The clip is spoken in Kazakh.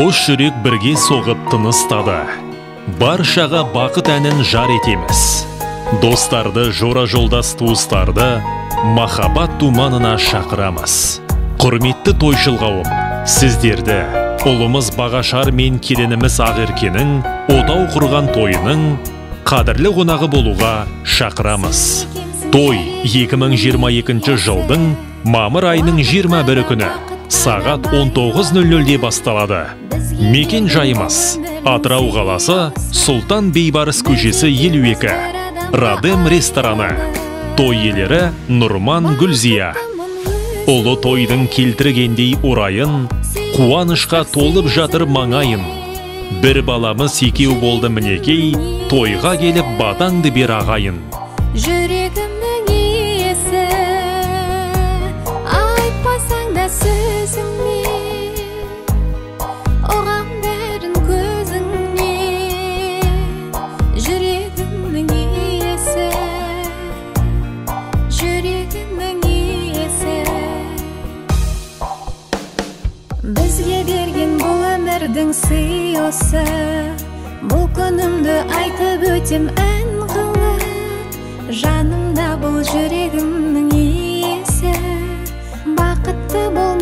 Қос жүрек бірге соғып тыныстады. Баршаға бақыт әнін жар етеміз. Достарды, жора жолдас туыстарды махаббат думанына шақырамыз. Құрметті тойшыл қауым, сіздерді ұлымыз Бағашар мен келініміз Ақеркенің отау құрған тойының қадірлі қонағы болуға шақырамыз. Той 2022 жылдың мамыр айының 21 күні сағат 19:00-де басталады. Мекен жайымыз Атырау қаласы, Сұлтан Бейбарыс көшесі 52, Радем рестораны. Той иелері Нұрман, Гүлзия. Ұлы тойдың келтіргендей орайын, қуанышқа толып жатыр маңайын. Бір баламыз екеу болды мінекей, тойға келіп батаңды бер ағайын. Жүрегімнің иесі, айтпасаң да сөзіңе, оған бәрін көзіңе. Жүрегімнің иесі, жүрегімнің иесі. Бізге берген бұл өмірдің сый осы, бұл күнімді айтып өтем ән қылып. Жанымда бұл жүрегімнің иесі, бақытты бол.